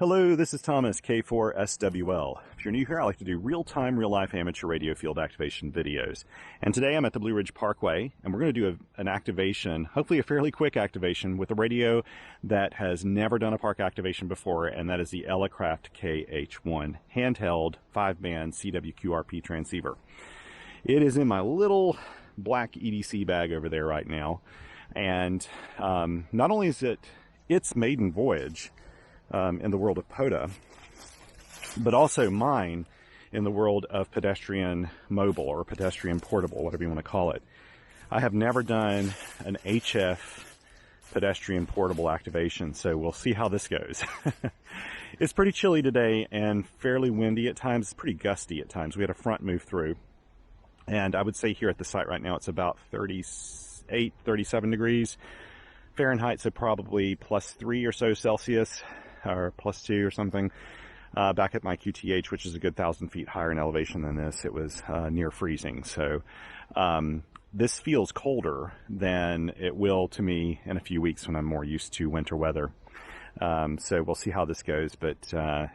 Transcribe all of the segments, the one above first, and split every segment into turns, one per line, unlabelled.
Hello, this is Thomas, K4SWL. If you're new here, I like to do real-time, real-life amateur radio field activation videos. And today I'm at the Blue Ridge Parkway, and we're going to do an activation, hopefully a fairly quick activation, with a radio that has never done a park activation before, and that is the Elecraft KH1 handheld 5-band CWQRP transceiver. It is in my little black EDC bag over there right now, and not only is it its maiden voyage, in the world of POTA, but also mine in the world of pedestrian mobile or pedestrian portable, whatever you want to call it. I have never done an HF pedestrian portable activation, so we'll see how this goes. It's pretty chilly today and fairly windy at times. It's pretty gusty at times. We had a front move through, and I would say here at the site right now it's about 38, 37 degrees Fahrenheit, so probably +3 or so Celsius, or +2 or something. Back at my QTH, which is a good 1,000 feet higher in elevation than this, it was near freezing. So this feels colder than it will to me in a few weeks when I'm more used to winter weather. So we'll see how this goes, but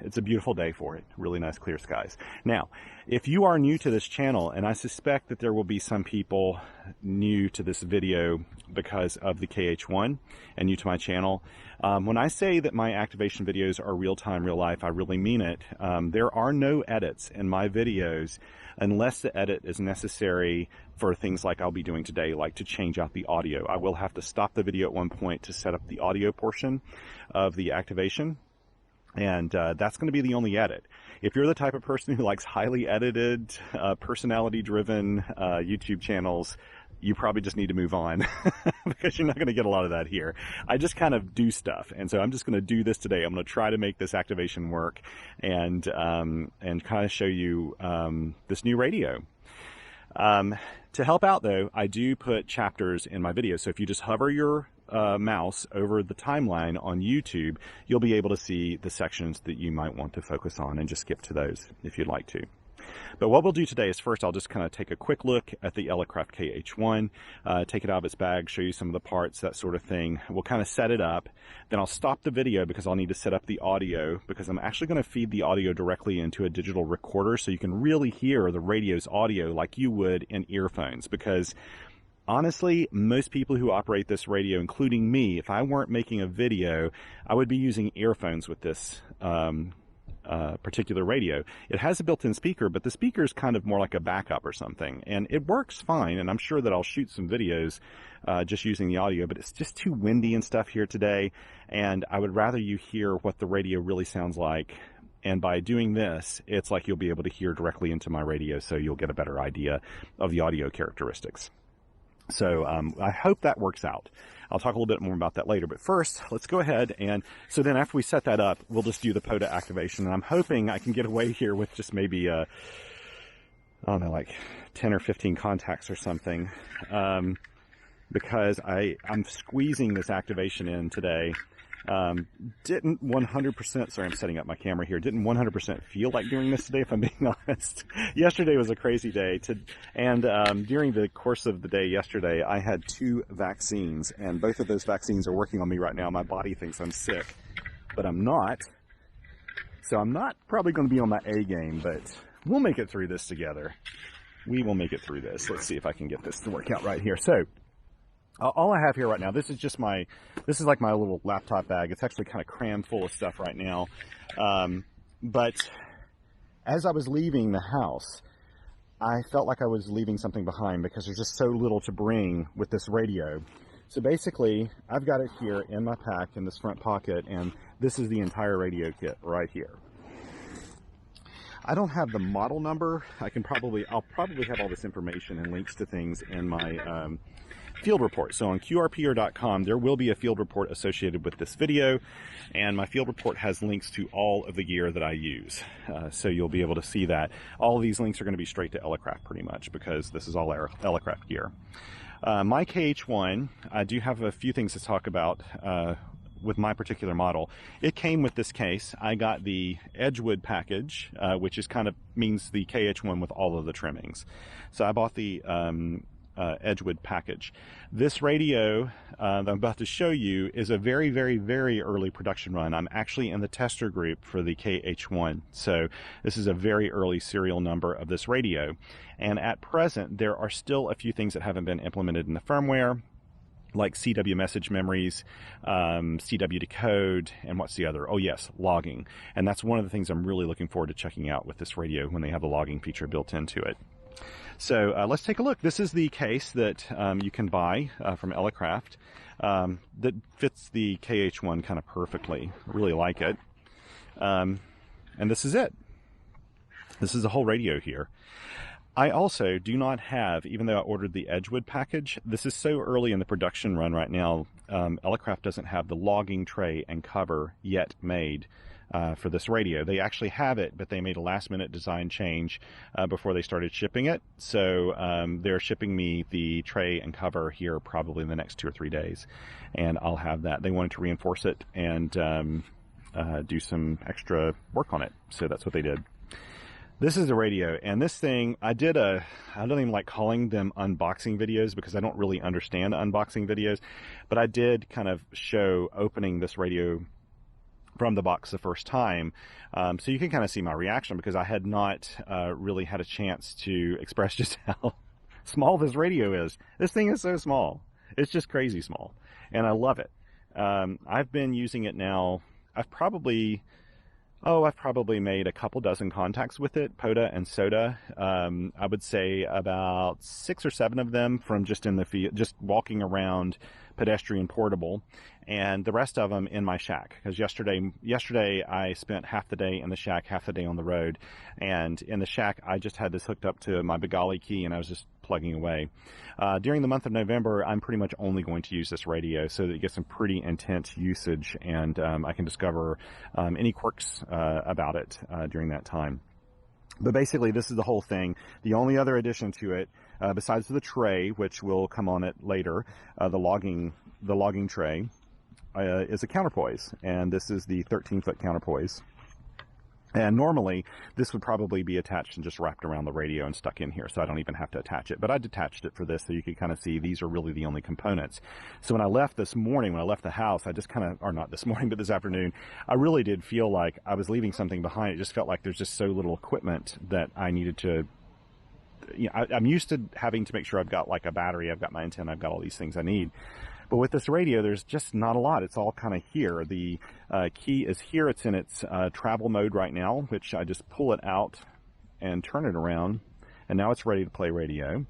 it's a beautiful day for it. Really nice clear skies. Now, if you are new to this channel, and I suspect that there will be some people new to this video because of the KH1 and new to my channel, when I say that my activation videos are real-time, real life, I really mean it. There are no edits in my videos unless the edit is necessary for things like I'll be doing today, like to change out the audio. I will have to stop the video at one point to set up the audio portion of the activation, and that's going to be the only edit. If you're the type of person who likes highly edited, personality-driven YouTube channels, you probably just need to move on because you're not going to get a lot of that here. I just kind of do stuff, and so I'm just going to do this today. I'm going to try to make this activation work and kind of show you this new radio. To help out, though, I do put chapters in my videos. So if you just hover your mouse over the timeline on YouTube, you'll be able to see the sections that you might want to focus on and just skip to those if you'd like to. But what we'll do today is first I'll just kind of take a quick look at the Elecraft KH1, take it out of its bag, show you some of the parts, that sort of thing. We'll kind of set it up. Then I'll stop the video because I'll need to set up the audio, because I'm actually going to feed the audio directly into a digital recorder so you can really hear the radio's audio like you would in earphones. Because honestly, most people who operate this radio, including me, if I weren't making a video, I would be using earphones with this particular radio. It has a built-in speaker, but the speaker is kind of more like a backup or something, and it works fine, and I'm sure that I'll shoot some videos just using the audio, but it's just too windy and stuff here today, and I would rather you hear what the radio really sounds like. And by doing this, it's like you'll be able to hear directly into my radio, so you'll get a better idea of the audio characteristics. So I hope that works out. I'll talk a little bit more about that later, but first, let's go ahead and, so then after we set that up, we'll just do the POTA activation, and I'm hoping I can get away here with just maybe, I don't know, like 10 or 15 contacts or something, because I'm squeezing this activation in today. Didn't 100%, sorry, I'm setting up my camera here, didn't 100% feel like doing this today, if I'm being honest. Yesterday was a crazy day, and during the course of the day yesterday, I had 2 vaccines, and both of those vaccines are working on me right now. My body thinks I'm sick, but I'm not. So I'm not probably going to be on my A game, but we'll make it through this together. We will make it through this. Let's see if I can get this to work out right here. So all I have here right now, this is like my little laptop bag. It's actually kind of crammed full of stuff right now. But as I was leaving the house, I felt like I was leaving something behind because there's just so little to bring with this radio. So basically, I've got it here in my pack in this front pocket, and this is the entire radio kit right here. I don't have the model number. I'll probably have all this information and links to things in my field report. So on qrpr.com, there will be a field report associated with this video, and my field report has links to all of the gear that I use. So you'll be able to see that. All of these links are going to be straight to Elecraft pretty much, because this is all Elecraft gear. My KH1, I do have a few things to talk about with my particular model. It came with this case. I got the Edgewood package, which is means the KH1 with all of the trimmings. So I bought the Edgewood package. This radio that I'm about to show you is a very, very, very early production run. I'm actually in the tester group for the KH1, so this is a very early serial number of this radio. And at present, there are still a few things that haven't been implemented in the firmware, like CW message memories, CW decode, and what's the other? Oh yes, logging. And that's one of the things I'm really looking forward to checking out with this radio when they have the logging feature built into it. So let's take a look. This is the case that you can buy from Elecraft that fits the KH1 kind of perfectly. Really like it. And this is it. This is the whole radio here. I also do not have, even though I ordered the Edgewood package, this is so early in the production run right now, Elecraft doesn't have the logging tray and cover yet made for this radio. They actually have it, but they made a last-minute design change before they started shipping it. So they're shipping me the tray and cover here probably in the next 2 or 3 days, and I'll have that. They wanted to reinforce it and do some extra work on it, so that's what they did. This is the radio, and this thing, I don't even like calling them unboxing videos because I don't really understand unboxing videos, but I did kind of show opening this radio from the box the first time, so you can kind of see my reaction because I had not really had a chance to express just how small this radio is. This thing is so small. It's just crazy small, and I love it. I've been using it now. I've probably made a couple dozen contacts with it, POTA and SOTA. I would say about 6 or 7 of them from just in the field, just walking around Pedestrian portable, and the rest of them in my shack. Because yesterday I spent half the day in the shack, half the day on the road. And in the shack, I just had this hooked up to my Bengali key, and I was just plugging away. During the month of November, I'm pretty much only going to use this radio so that it gets some pretty intense usage, and I can discover any quirks about it during that time. But basically, this is the whole thing. The only other addition to it, besides the tray, which will come on it later, the logging tray, is a counterpoise, and this is the 13-foot counterpoise. And normally, this would probably be attached and just wrapped around the radio and stuck in here, so I don't even have to attach it. But I detached it for this so you could kind of see these are really the only components. So when I left this morning, when I left the house, I just kind of, or not this morning, but this afternoon, I really did feel like I was leaving something behind. It just felt like there's just so little equipment that I needed to, you know, I'm used to having to make sure I've got like a battery, I've got my antenna, I've got all these things I need. But with this radio, there's just not a lot. It's all kind of here. The key is here. It's in its travel mode right now, which I just pull it out and turn it around, and now it's ready to play radio.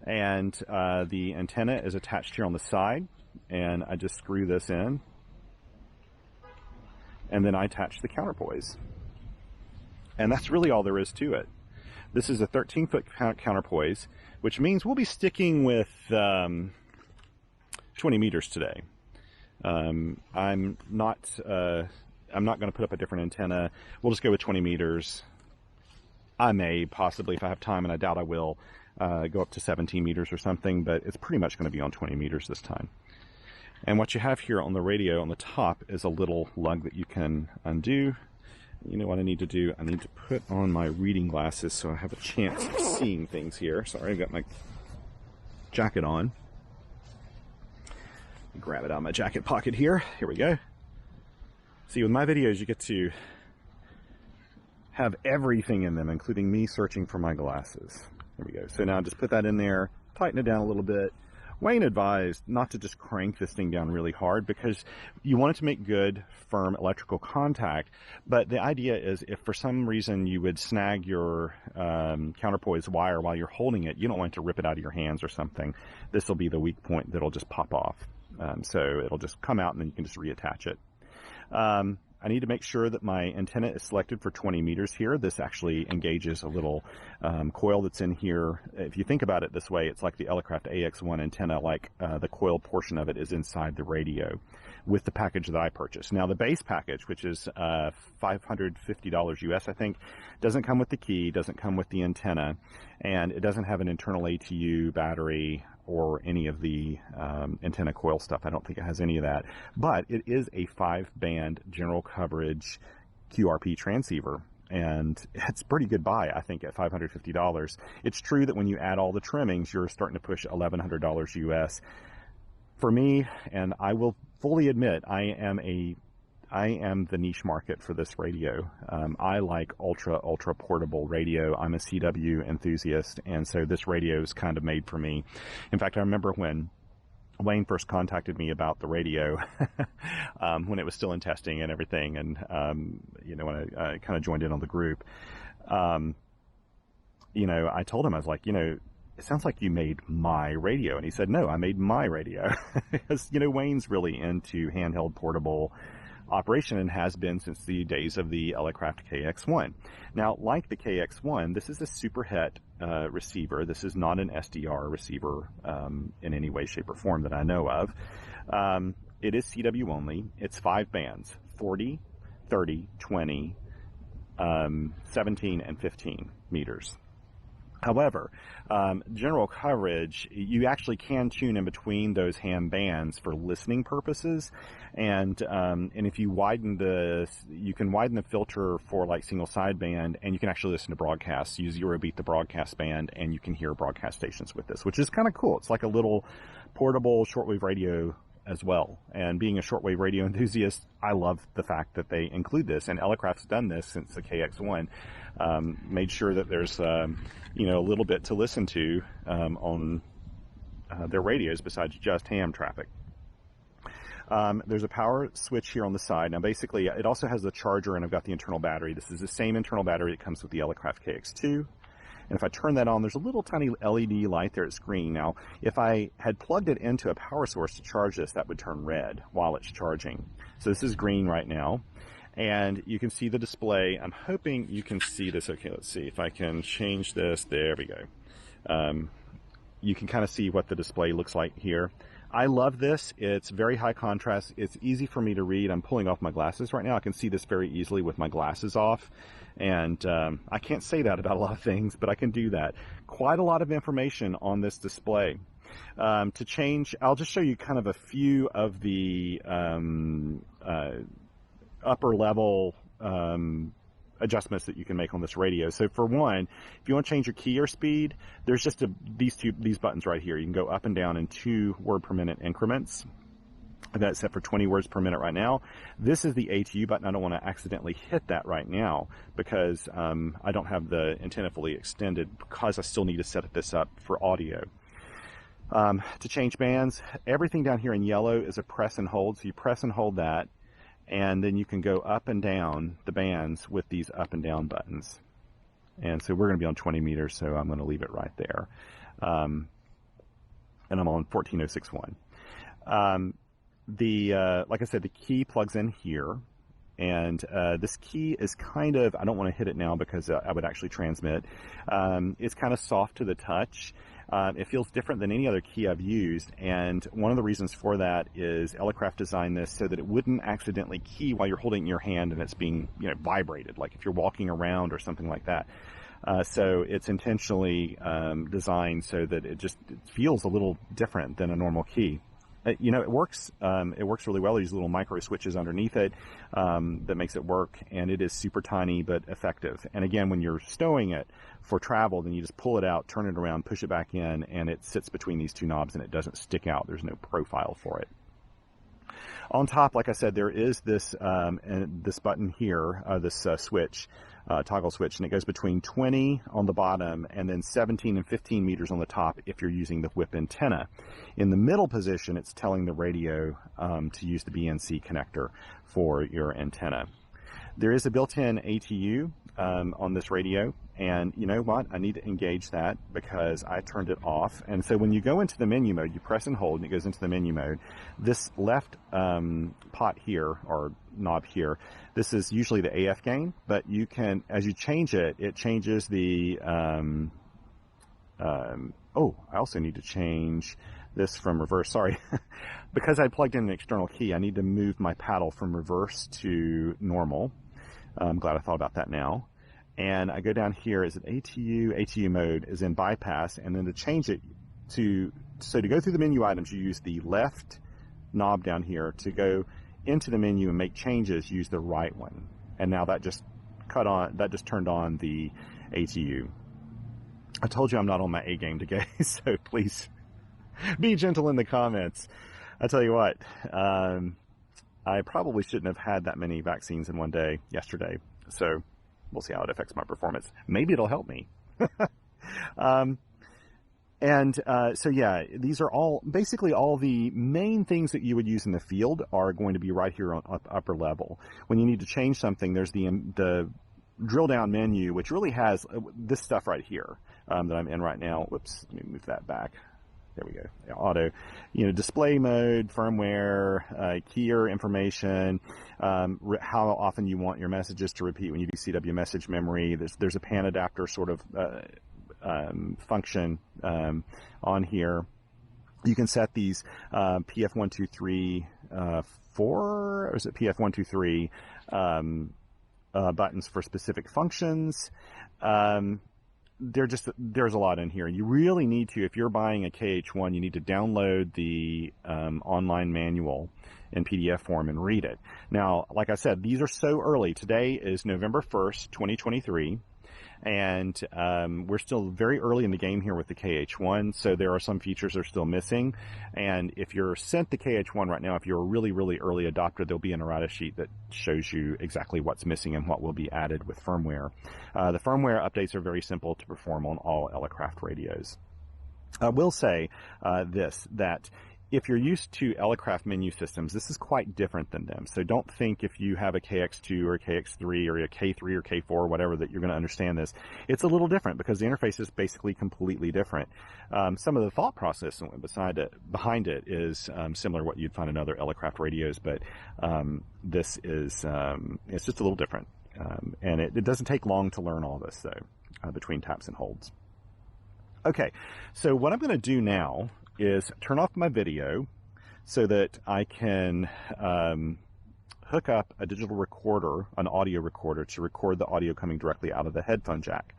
And the antenna is attached here on the side, and I just screw this in, and then I attach the counterpoise. And that's really all there is to it. This is a 13-foot counterpoise, which means we'll be sticking with 20 meters today. I'm not going to put up a different antenna. We'll just go with 20 meters. I may possibly, if I have time, and I doubt I will, go up to 17 meters or something, but it's pretty much going to be on 20 meters this time. And what you have here on the radio on the top is a little lug that you can undo. You know what I need to do? I need to put on my reading glasses so I have a chance of seeing things here. Sorry, I've got my jacket on. Grab it out of my jacket pocket here. Here we go. See, with my videos, you get to have everything in them, including me searching for my glasses. There we go. So now just put that in there, tighten it down a little bit. Wayne advised not to just crank this thing down really hard because you want it to make good, firm electrical contact. But the idea is if for some reason you would snag your counterpoise wire while you're holding it, you don't want it to rip it out of your hands or something. This will be the weak point that'll just pop off. So it'll just come out and then you can just reattach it. I need to make sure that my antenna is selected for 20 meters here. This actually engages a little coil that's in here. If you think about it this way, it's like the Elecraft KH1 antenna, like the coil portion of it is inside the radio with the package that I purchased. Now the base package, which is $550 US, I think, doesn't come with the key, doesn't come with the antenna, and it doesn't have an internal ATU battery or any of the antenna coil stuff. I don't think it has any of that. But it is a 5-band general coverage QRP transceiver. and it's a pretty good buy, I think, at $550. It's true that when you add all the trimmings, you're starting to push $1,100 US. For me, and I will fully admit, I am the niche market for this radio. I like ultra portable radio. I'm a CW enthusiast, and so this radio is kind of made for me. In fact, I remember when Wayne first contacted me about the radio when it was still in testing and everything, and when I kind of joined in on the group, I told him, I was like, it sounds like you made my radio. And he said, no, I made my radio. Because, Wayne's really into handheld portable operation and has been since the days of the Elecraft KH1. Now, like the KH1, this is a super het receiver. This is not an SDR receiver in any way, shape, or form that I know of. It is CW only. It's 5 bands, 40, 30, 20, 17, and 15 meters. However, general coverage, you actually can tune in between those ham bands for listening purposes, and if you you can widen the filter for like single sideband, and you can actually listen to broadcasts. You zero beat the broadcast band, and you can hear broadcast stations with this, which is kind of cool. It's like a little portable shortwave radio as well. And being a shortwave radio enthusiast, I love the fact that they include this, and Elecraft's done this since the KX1. Made sure that there's a little bit to listen to on their radios besides just ham traffic. There's a power switch here on the side. Now basically it also has the charger, and I've got the internal battery. This is the same internal battery that comes with the Elecraft KX2. And if I turn that on, there's a little tiny LED light there. It's green. Now, if I had plugged it into a power source to charge this, that would turn red while it's charging. So this is green right now. And you can see the display. I'm hoping you can see this. Okay, let's see if I can change this. There we go. You can kind of see what the display looks like here. I love this. It's very high contrast. It's easy for me to read. I'm pulling off my glasses right now. I can see this very easily with my glasses off. And I can't say that about a lot of things, but I can do that. Quite a lot of information on this display. To change, I'll just show you kind of a few of the upper level adjustments that you can make on this radio. So for one, if you want to change your key or speed, there's just these buttons right here. You can go up and down in 2 word per minute increments. I've got it set for 20 words per minute right now. This is the ATU button. I don't want to accidentally hit that right now because I don't have the antenna fully extended, because I still need to set this up for audio. To change bands, everything down here in yellow is a press and hold. So you press and hold that, and then you can go up and down the bands with these up and down buttons. And so we're going to be on 20 meters, so I'm going to leave it right there. And I'm on 14061. Like I said, the key plugs in here, and this key is kind of, I don't want to hit it now because I would actually transmit. It's kind of soft to the touch. It feels different than any other key I've used, and one of the reasons for that is Elecraft designed this so that it wouldn't accidentally key while you're holding it in your hand and it's being vibrated, like if you're walking around or something like that. So it's intentionally designed so that it feels a little different than a normal key. It works. It works really well. There's little micro switches underneath it that makes it work, and it is super tiny but effective. And again, when you're stowing it for travel, then you just pull it out, turn it around, push it back in, and it sits between these 2 knobs, and it doesn't stick out. There's no profile for it. On top, like I said, there is this button here, this switch. Toggle switch, and it goes between 20 on the bottom and then 17 and 15 meters on the top if you're using the whip antenna. In the middle position, it's telling the radio to use the BNC connector for your antenna. There is a built-in ATU on this radio, and you know what? I need to engage that because I turned it off. And so when you go into the menu mode, you press and hold, and it goes into the menu mode. This left pot here, or knob here, this is usually the AF gain, but you can, as you change it, it changes the, oh, I also need to change this from reverse, sorry. Because I plugged in an external key, I need to move my paddle from reverse to normal. I'm glad I thought about that now. And I go down here, is it ATU? ATU mode is in bypass, and then to change it to go through the menu items, you use the left knob down here. To go into the menu and make changes, use the right one. And now that just just turned on the ATU. I told you I'm not on my A game today, so please be gentle in the comments. I tell you what, I probably shouldn't have had that many vaccines in one day yesterday, so we'll see how it affects my performance. Maybe it'll help me. So yeah, these are all, basically all the main things that you would use in the field are going to be right here on upper level. When you need to change something, there's the drill down menu, which really has this stuff right here that I'm in right now. Whoops, let me move that back. There we go. Auto, display mode, firmware, keyer information, how often you want your messages to repeat when you do CW message memory. There's a pan adapter sort of function on here. You can set these PF123 4, or is it PF123 buttons for specific functions. There's a lot in here. You really need to, if you're buying a KH1, you need to download the online manual in PDF form and read it. Now, like I said, these are so early. Today is November 1st, 2023. And we're still very early in the game here with the KH1, so there are some features that are still missing. And if you're sent the KH1 right now, if you're a really, really early adopter, there'll be an errata sheet that shows you exactly what's missing and what will be added with firmware. The firmware updates are very simple to perform on all Elecraft radios. I will say that if you're used to Elecraft menu systems, this is quite different than them. So don't think if you have a KX2 or a KX3 or a K3 or K4 or whatever that you're going to understand this. It's a little different because the interface is basically completely different. Some of the thought process behind it is similar to what you'd find in other Elecraft radios, but this is it's just a little different. And it doesn't take long to learn all this, though, between taps and holds. Okay, so what I'm going to do now is turn off my video so that I can hook up a digital recorder, an audio recorder, to record the audio coming directly out of the headphone jack.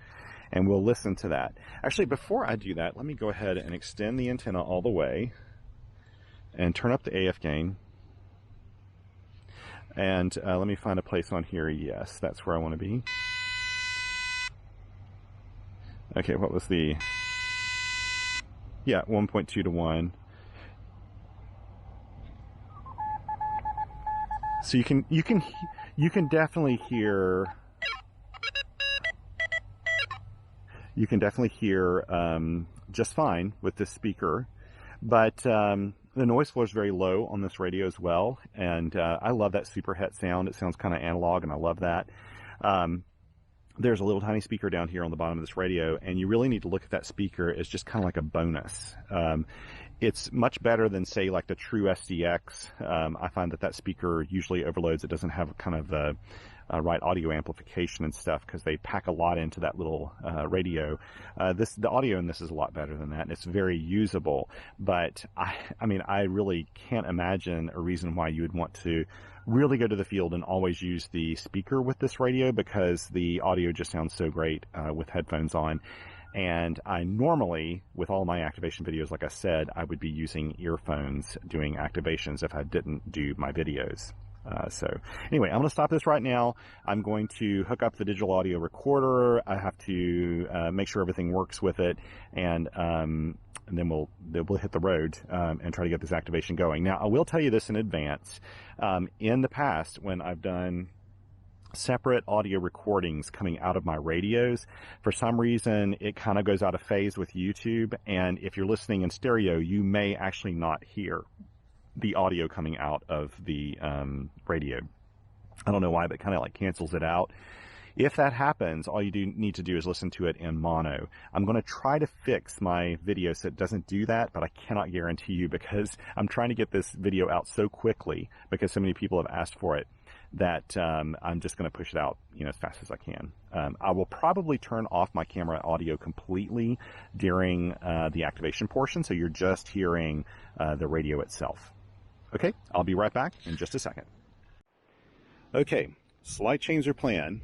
And we'll listen to that. Actually, before I do that, let me go ahead and extend the antenna all the way and turn up the AF gain. And let me find a place on here. Yes, that's where I want to be. Okay, what was the... Yeah, 1.2 to 1. So you can definitely hear just fine with this speaker, but the noise floor is very low on this radio as well, and I love that super het sound. It sounds kind of analog, and I love that. There's a little tiny speaker down here on the bottom of this radio, and you really need to look at that speaker as just kind of like a bonus. It's much better than, say, like the True SDX. I find that speaker usually overloads. It doesn't have kind of the right audio amplification and stuff because they pack a lot into that little radio. The audio in this is a lot better than that, and it's very usable. But I mean, I really can't imagine a reason why you would want to really go to the field and always use the speaker with this radio, because the audio just sounds so great with headphones on. And I normally, with all my activation videos, like I said, I would be using earphones doing activations if I didn't do my videos. So anyway, I'm going to stop this right now. I'm going to hook up the digital audio recorder. I have to make sure everything works with it, and then we'll hit the road and try to get this activation going. Now, I will tell you this in advance. In the past, when I've done separate audio recordings coming out of my radios, for some reason it kind of goes out of phase with YouTube, and if you're listening in stereo, you may actually not hear the audio coming out of the radio. I don't know why, but it kind of like cancels it out. If that happens, all you need to do is listen to it in mono. I'm going to try to fix my video so it doesn't do that, but I cannot guarantee you, because I'm trying to get this video out so quickly because so many people have asked for it that I'm just going to push it out as fast as I can. I will probably turn off my camera audio completely during the activation portion, so you're just hearing the radio itself. Okay, I'll be right back in just a second. Okay, slight change of plan.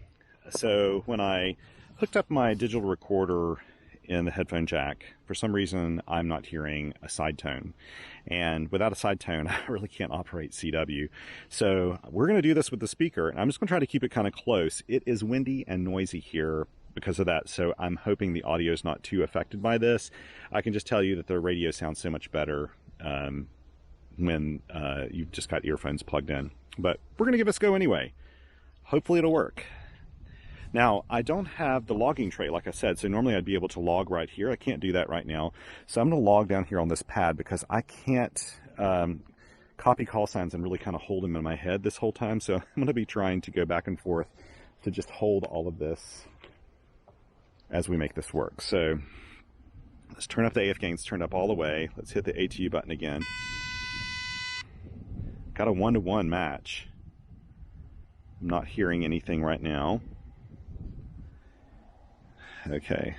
So when I hooked up my digital recorder in the headphone jack, for some reason I'm not hearing a side tone. And without a side tone, I really can't operate CW. So we're going to do this with the speaker, and I'm just going to try to keep it kind of close. It is windy and noisy here because of that, so I'm hoping the audio is not too affected by this. I can just tell you that the radio sounds so much better when you've just got earphones plugged in. But we're going to give this a go anyway. Hopefully it'll work. Now, I don't have the logging tray, like I said, so normally I'd be able to log right here. I can't do that right now. So I'm going to log down here on this pad because I can't copy call signs and really kind of hold them in my head this whole time. So I'm going to be trying to go back and forth to just hold all of this as we make this work. So let's turn up the AF gains, turned up all the way. Let's hit the ATU button again. Got a 1-to-1 match. I'm not hearing anything right now. Okay.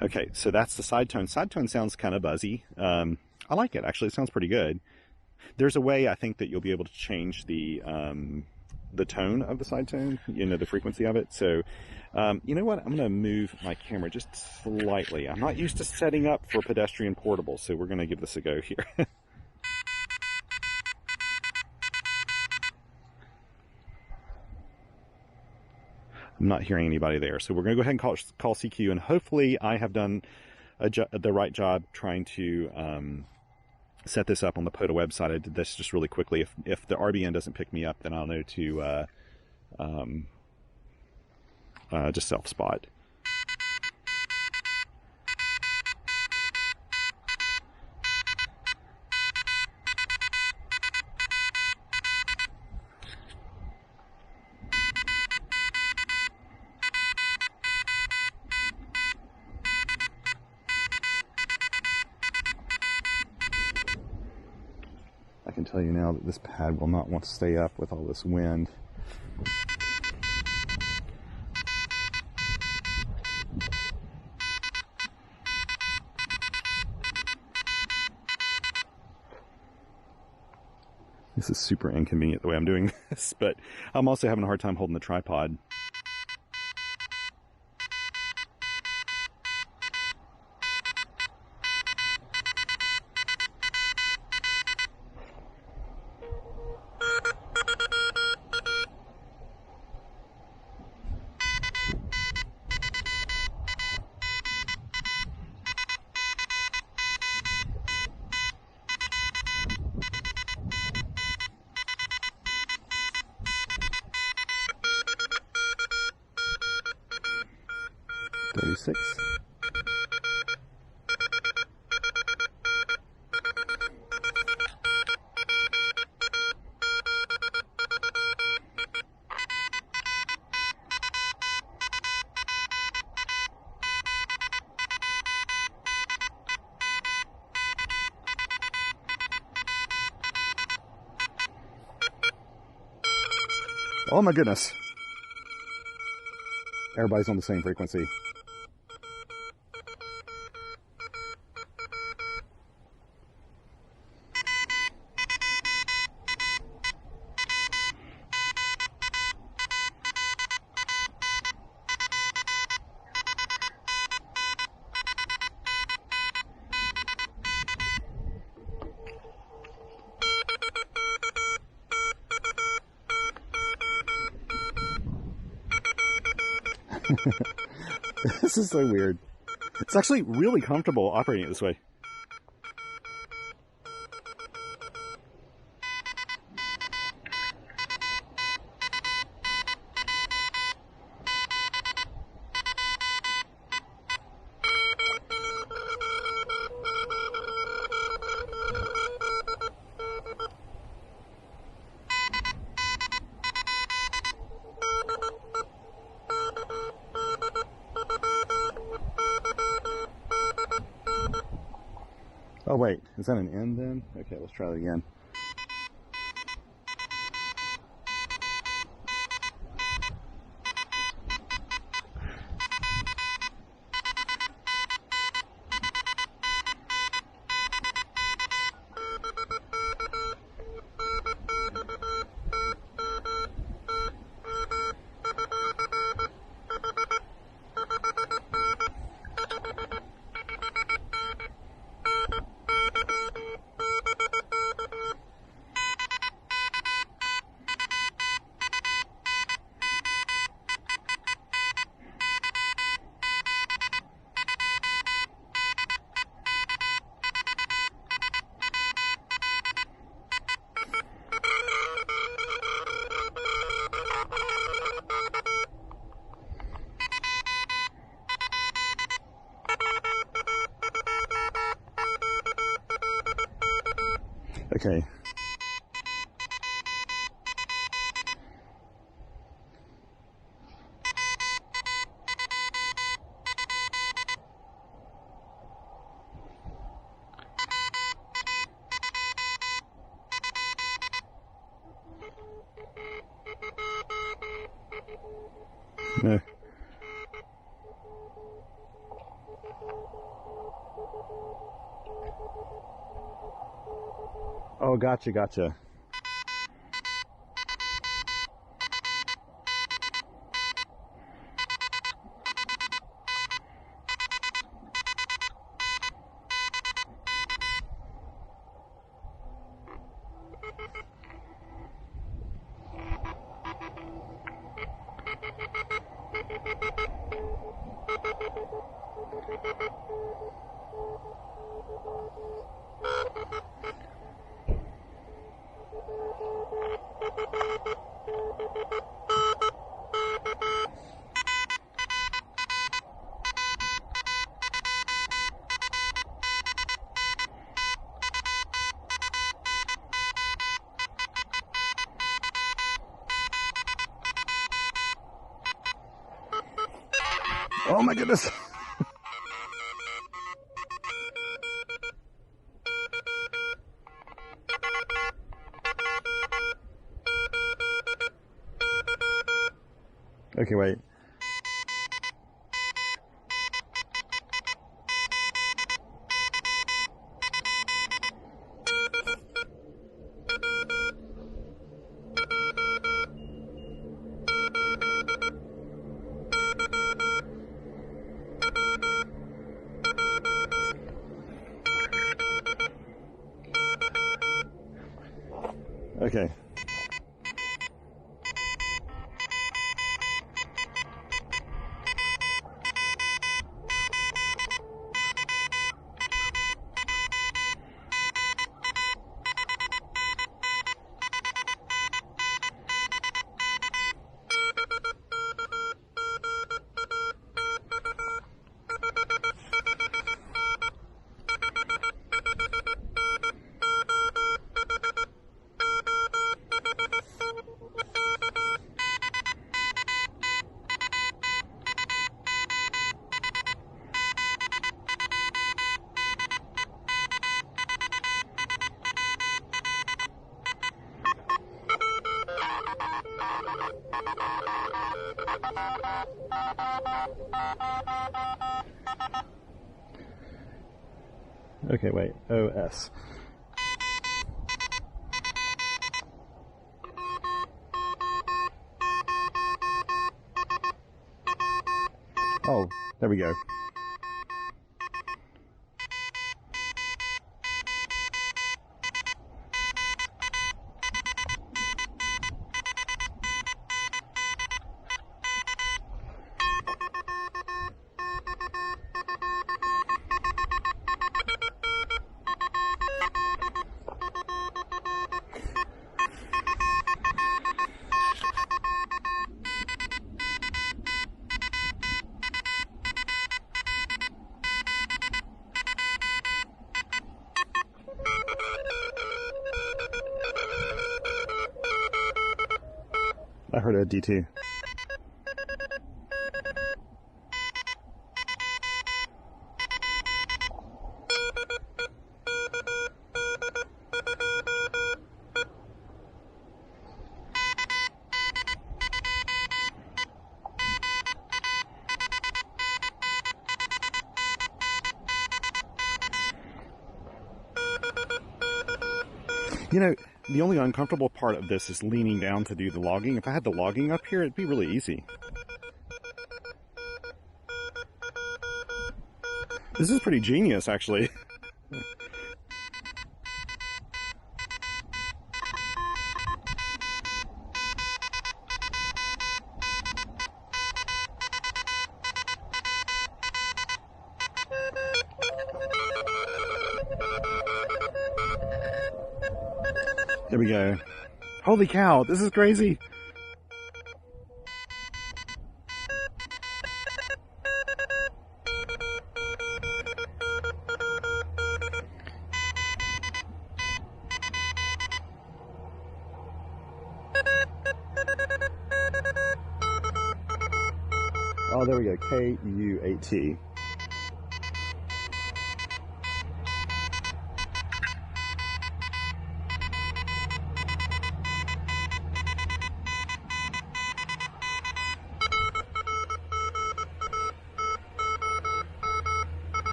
Okay, so that's the side tone. Side tone sounds kind of buzzy. I like it, actually. It sounds pretty good. There's a way, I think, that you'll be able to change the tone of the side tone, you know, the frequency of it. So, you know what? I'm going to move my camera just slightly. I'm not used to setting up for Pedestrian Portable, so we're going to give this a go here. I'm not hearing anybody there. So we're going to go ahead and call CQ, and hopefully I have done the right job trying to set this up on the POTA website. I did this just really quickly. If the RBN doesn't pick me up, then I'll know to just self-spot. I can tell you now that this pad will not want to stay up with all this wind. This is super inconvenient the way I'm doing this, but I'm also having a hard time holding the tripod. Six. Oh my goodness. Everybody's on the same frequency. This is so weird. It's actually really comfortable operating it this way. Oh wait, is that an N then? Okay, let's try that again. Okay. Oh, gotcha, gotcha. Oh my goodness. Okay, wait. Okay. Okay, wait. OS. Oh, there we go. I heard a D2. You know, the only uncomfortable part of this is leaning down to do the logging. If I had the logging up here, it'd be really easy. This is pretty genius, actually. There we go. Holy cow, this is crazy. Oh, there we go. KU8T.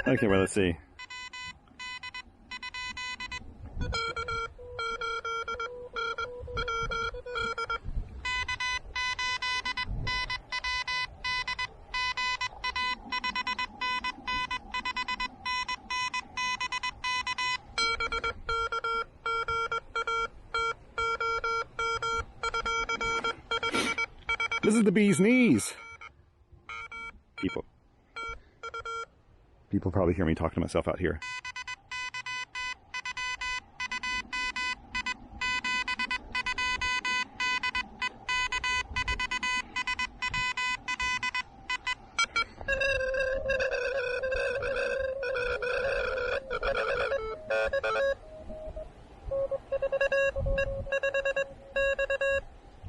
Okay, well, let's see. This is the bee's knees. People probably hear me talking to myself out here.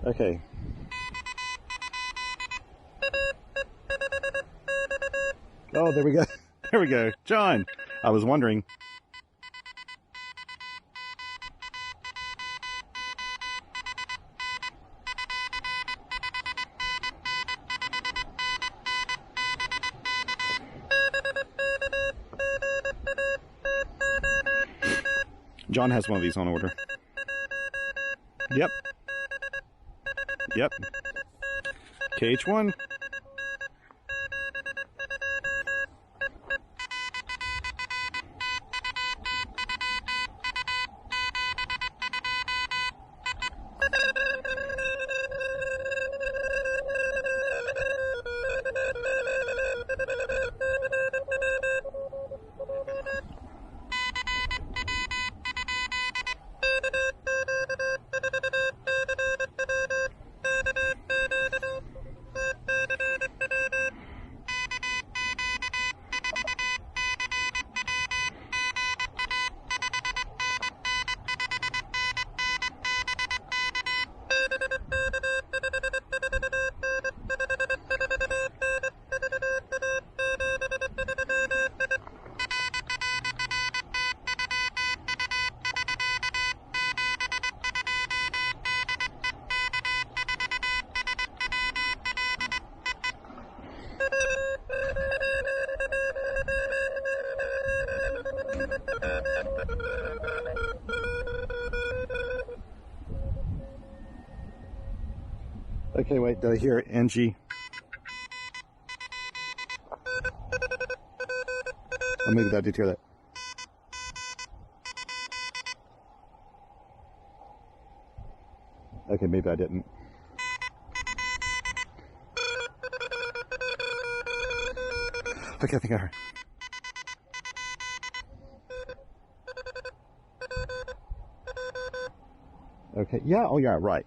Okay. Oh, there we go. There we go. John, I was wondering. John has one of these on order. Yep. Yep. KH1. Okay, wait, did I hear Angie? Oh, maybe I did hear that. Okay, maybe I didn't. Okay, I think I heard. Okay, yeah, oh yeah, right.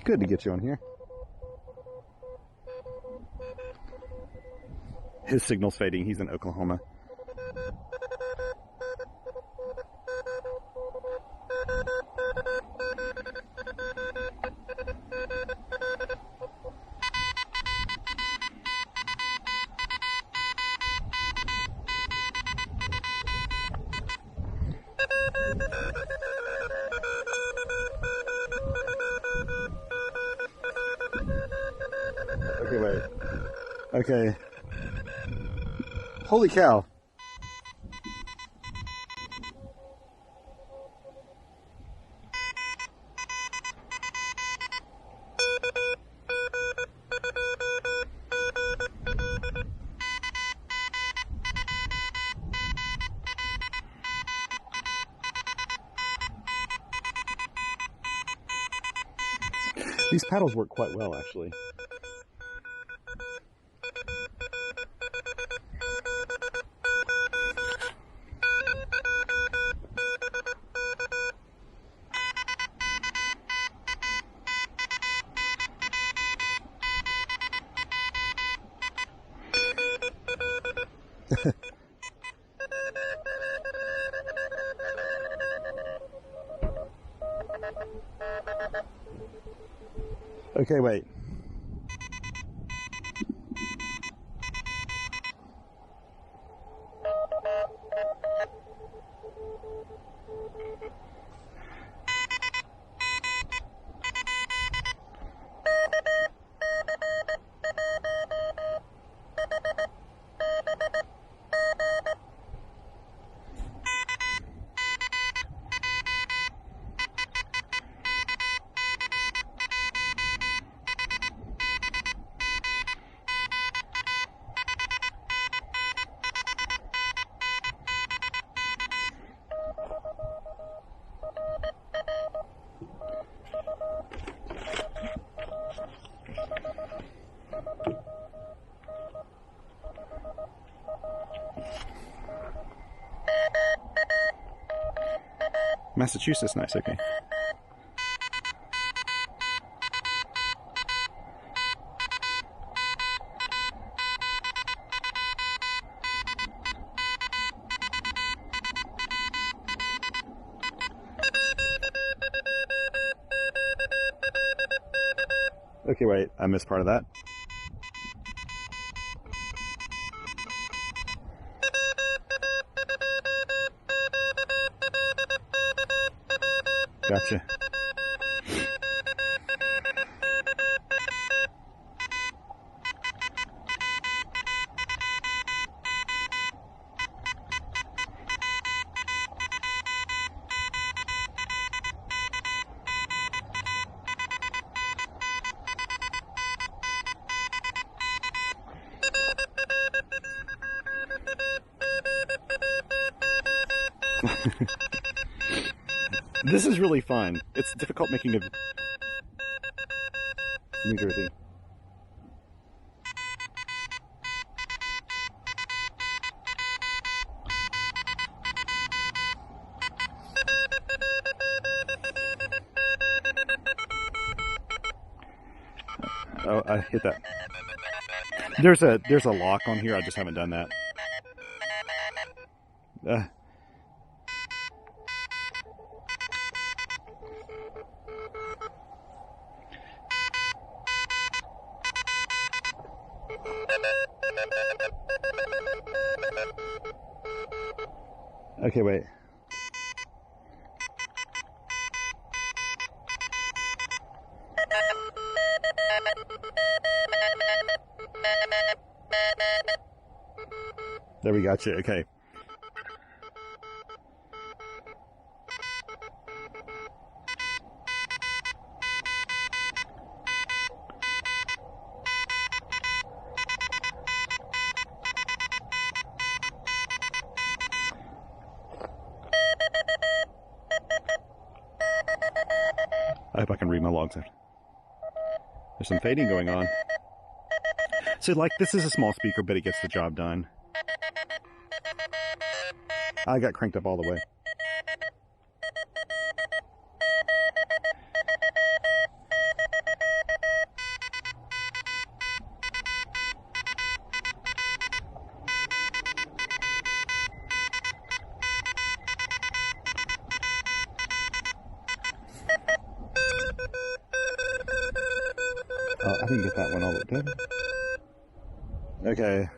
Good to get you on here. His signal's fading. He's in Oklahoma. Okay, wait. Okay. Holy cow. These paddles work quite well, actually. Okay, wait. Massachusetts, nice, okay. Okay, wait, I missed part of that. Gotcha. This is really fun. It's difficult making a New Jersey. Oh, I hit that. There's a lock on here. I just haven't done that. Okay, wait. There we got you. Okay. I hope I can read my logs out. There's some fading going on. So, like, this is a small speaker, but it gets the job done. I got cranked up all the way. I didn't get that one all the way. Okay.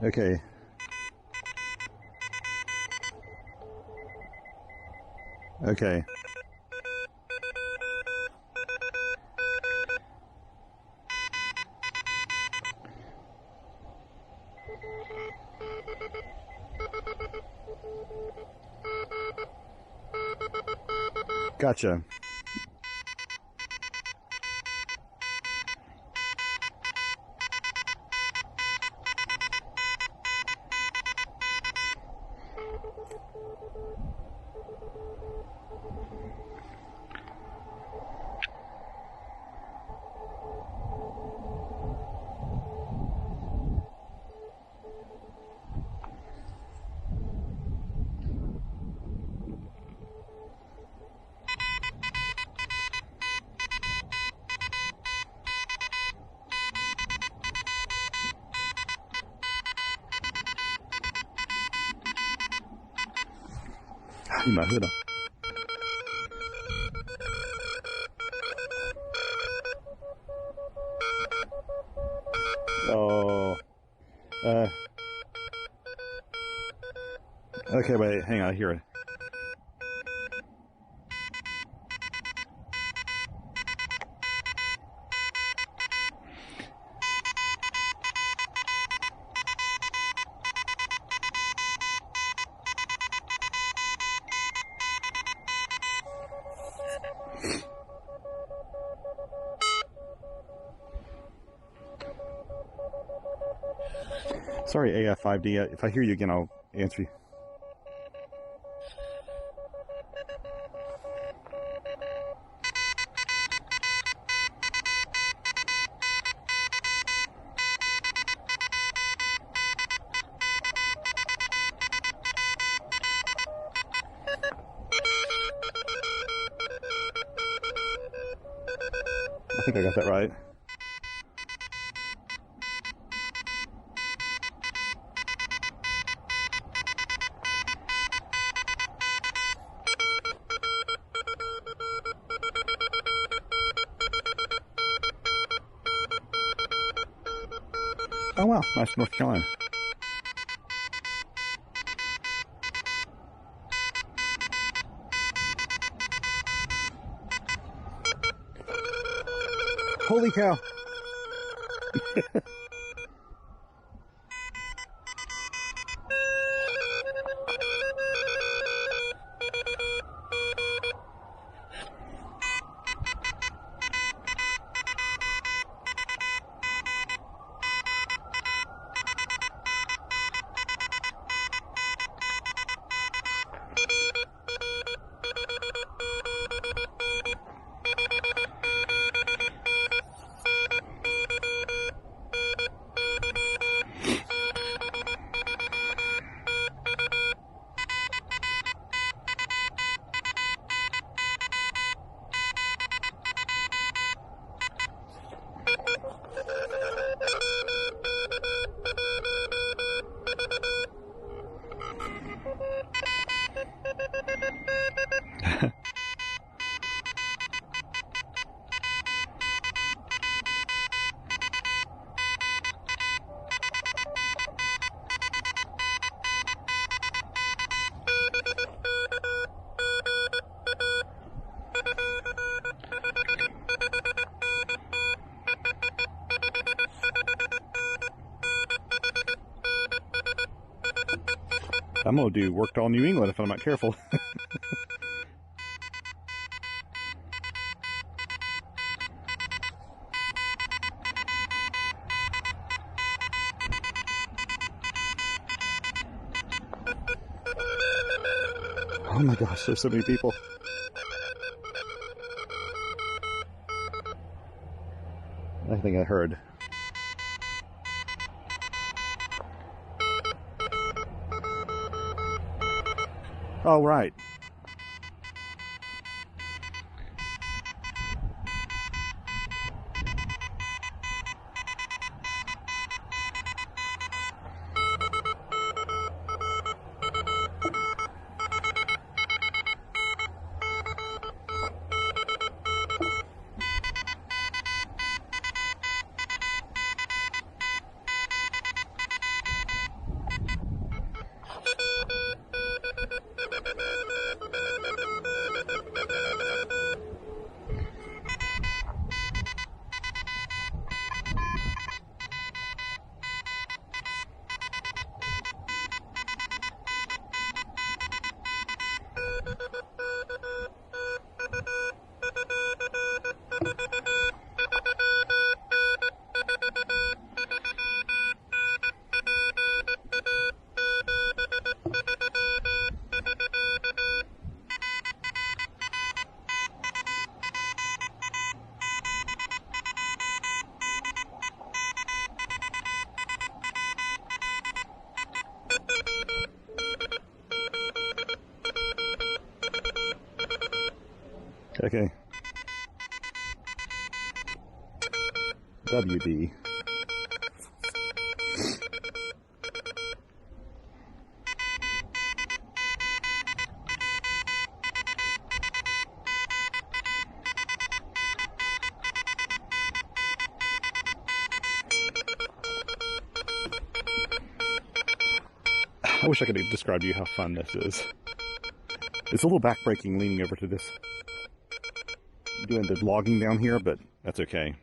Okay. Okay. Gotcha. Niet maar hoor. Oh. Okay, wait, hang on, I hear it. Sorry, AF5D. If I hear you again, I'll answer you. I think I got that right. Oh wow, nice North Carolina. Holy cow. I'm gonna do worked all New England if I'm not careful. Oh my gosh, there's so many people. I think I heard. Oh, right. Okay. WD. I wish I could have described to you how fun this is. It's a little backbreaking leaning over to this, doing the logging down here, but that's okay.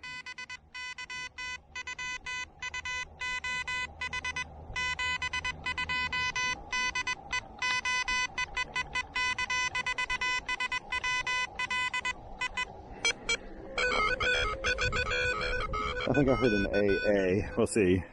I think I heard an AA. We'll see.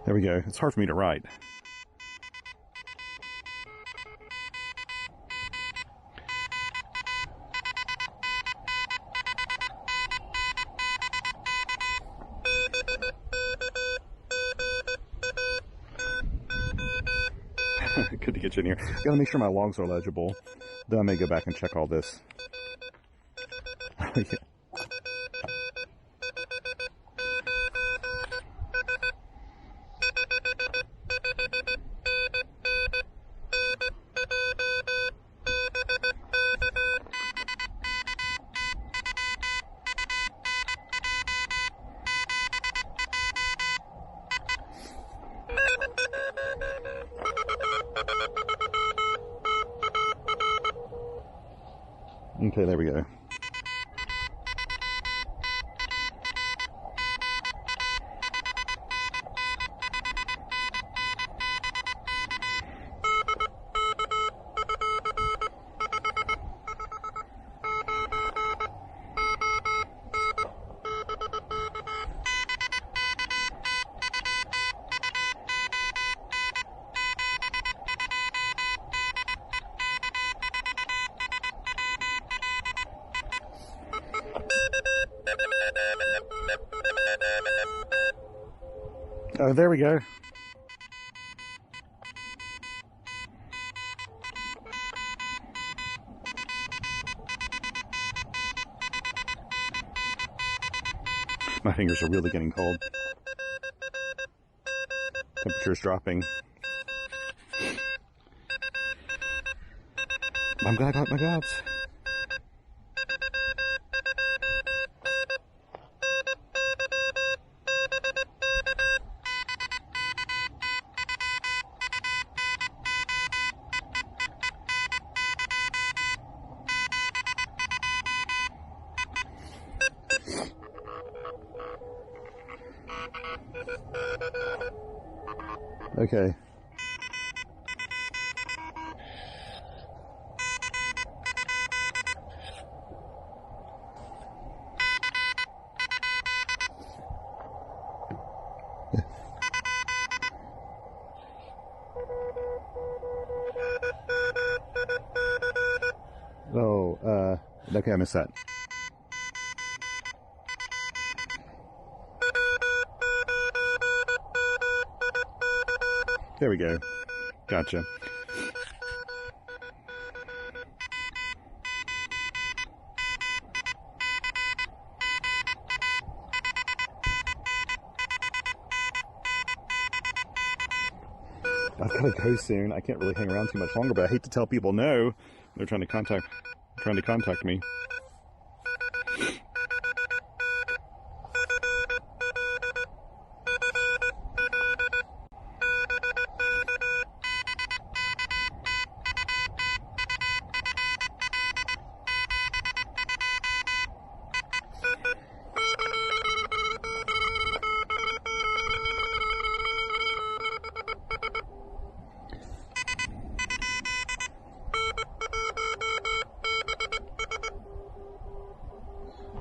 There we go. It's hard for me to write. Good to get you in here. Gotta make sure my logs are legible. Then I may go back and check all this. Okay, there we go. Oh, there we go. My fingers are really getting cold. Temperature's dropping. I'm glad I got my gloves. Okay. Oh, okay, I missed that. There we go. Gotcha. I've got to go soon. I can't really hang around too much longer, but I hate to tell people no. They're trying to contact me.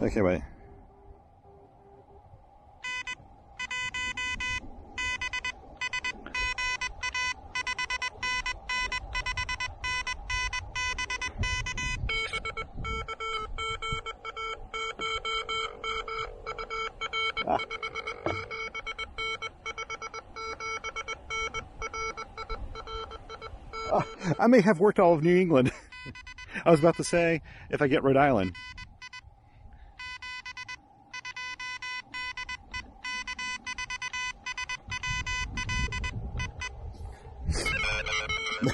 Okay, wait. Ah. Oh, I may have worked all of New England. I was about to say, if I get Rhode Island.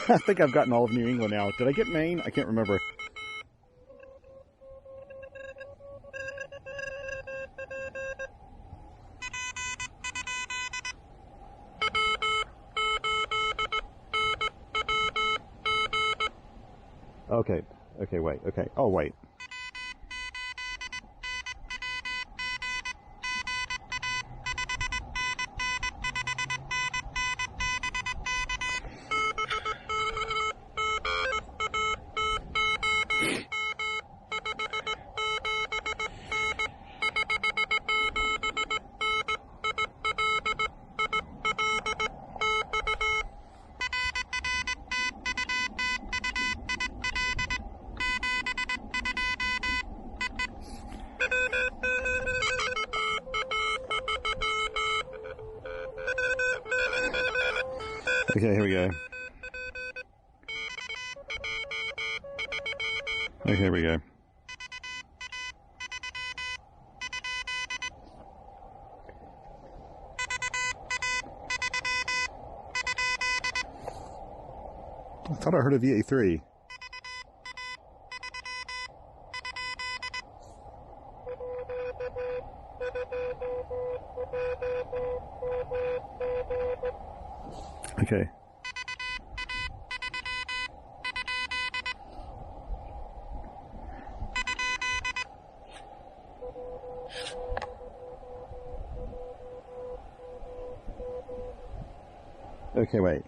I think I've gotten all of New England now. Did I get Maine? I can't remember. Okay. Okay, wait. Okay. Oh, wait. Okay, here we go. Okay, here we go. I thought I heard a VA3. Okay. Okay, wait.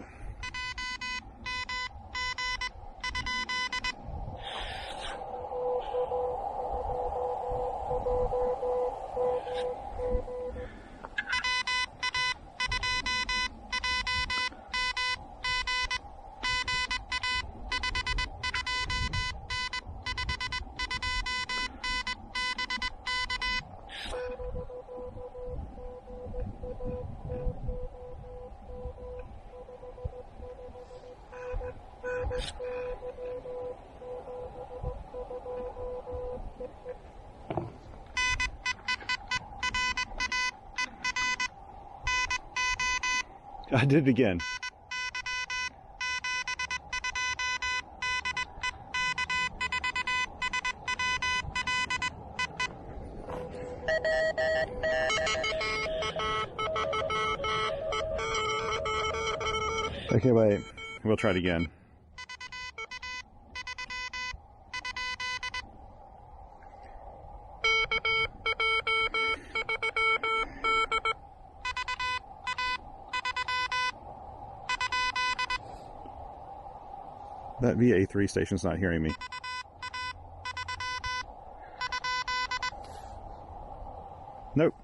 I did it again. Okay, wait. We'll try it again. That VA3 station's not hearing me. Nope.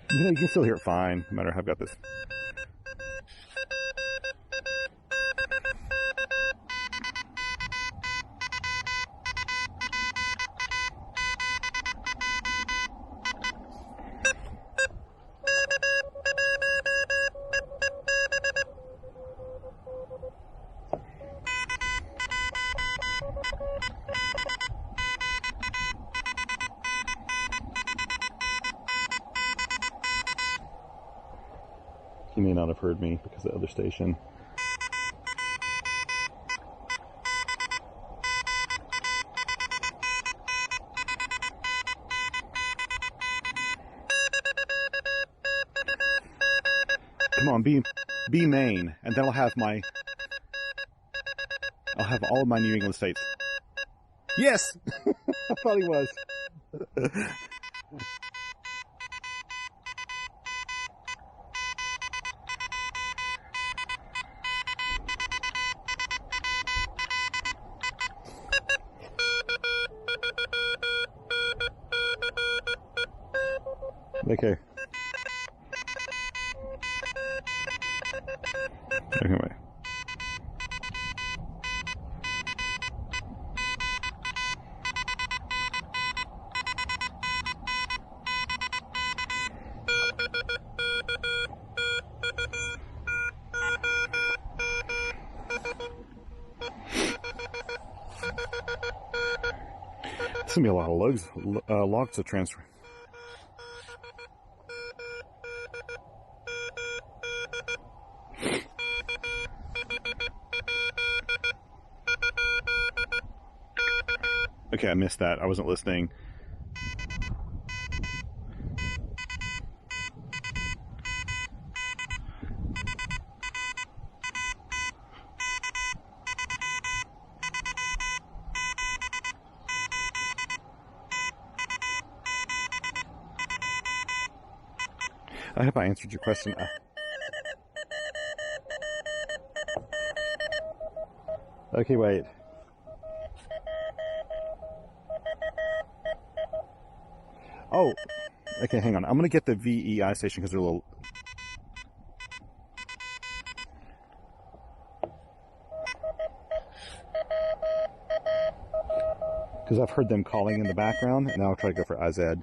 You know, you can still hear it fine, no matter how I've got this. He may not have heard me because of the other station. Come on, be Maine, and then I'll have all of my New England states. Yes! I thought he was. Okay. Anyway. It's gonna be a lot of logs to transfer. Okay, I missed that. I wasn't listening. I hope I answered your question. Okay, wait. Oh, okay, hang on. I'm going to get the VEI station because they're a little... Because I've heard them calling in the background, and now I'll try to go for IZ.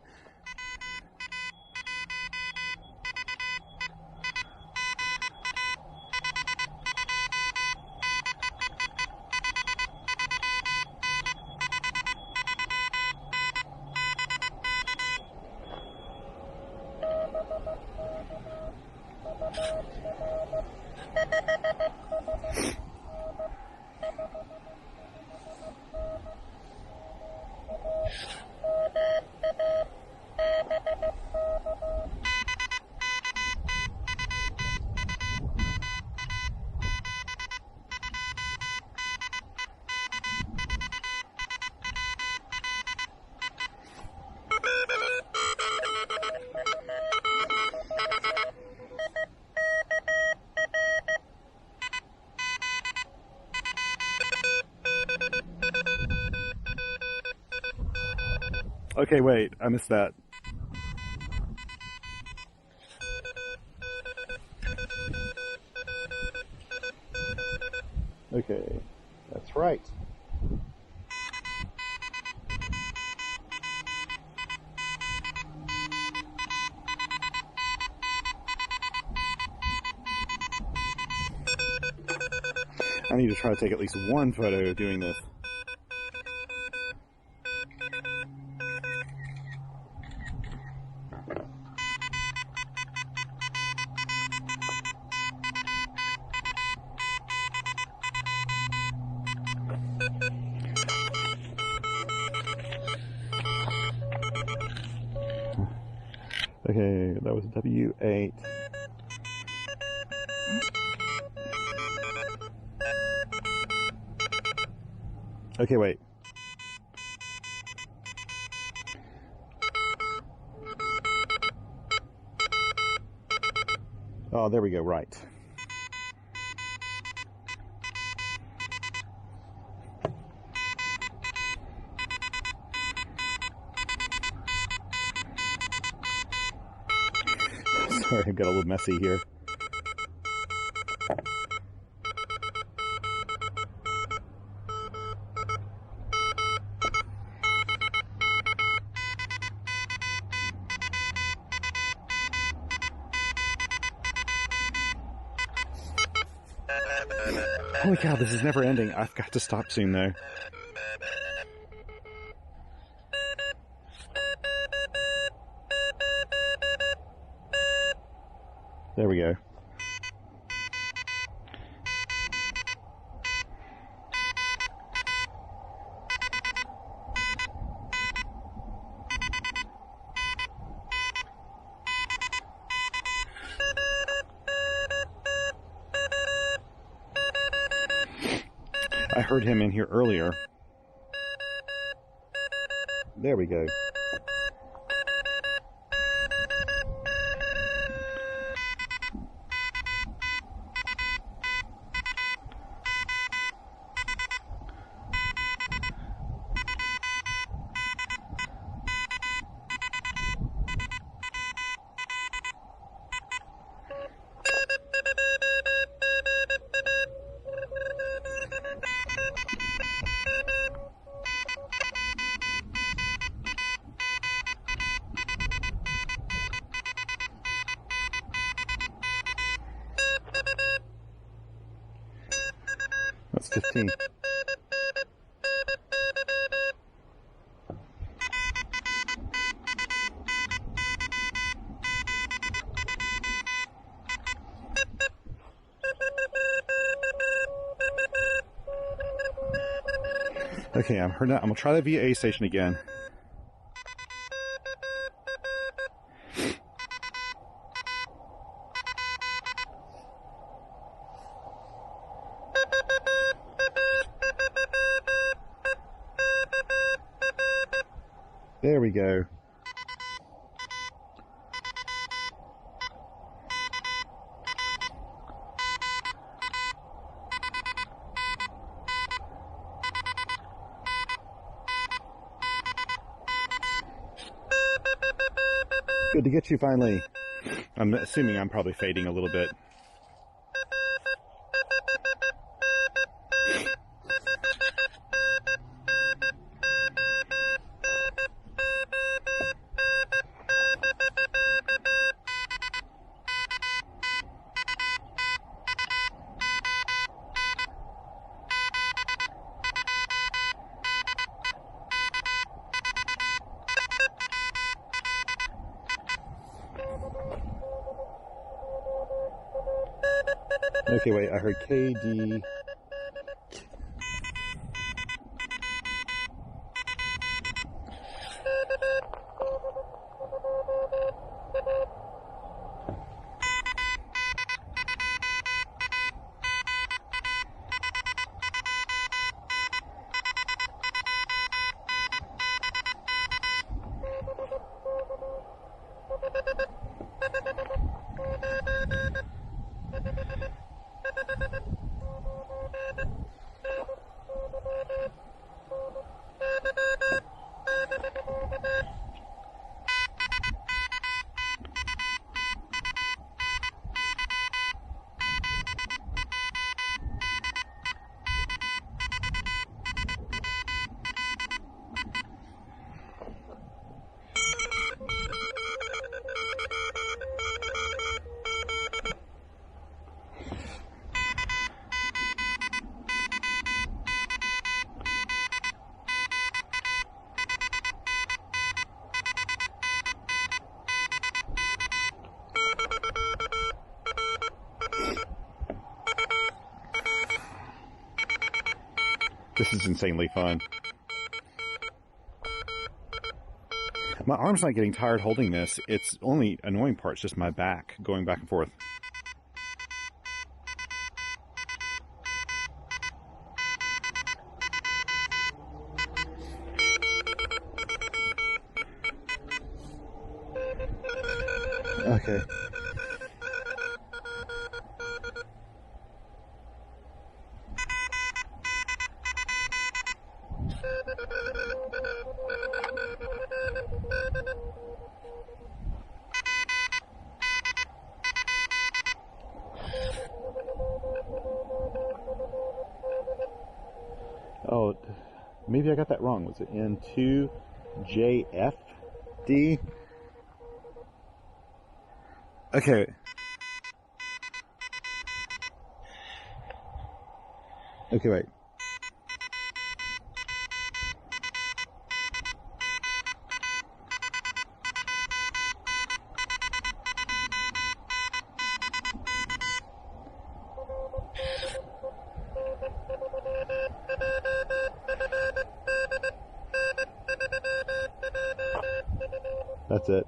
Okay, wait, I missed that. Okay, that's right. I need to try to take at least one photo doing this. Okay, that was W8. Okay, wait. Oh, there we go, right. Sorry, I got a little messy here. Holy cow, this is never ending. I've got to stop soon though. There we go. I heard him in here earlier. There we go. That's 15. Okay, I'm gonna try the VA station again. There we go. Good to get you finally. I'm assuming I'm probably fading a little bit. Okay, wait, I heard KD. This is insanely fun. My arm's not getting tired holding this. It's only annoying part's just my back going back and forth. Okay. Oh, maybe I got that wrong. Was it N2JFD? Okay. Okay, wait. That's it.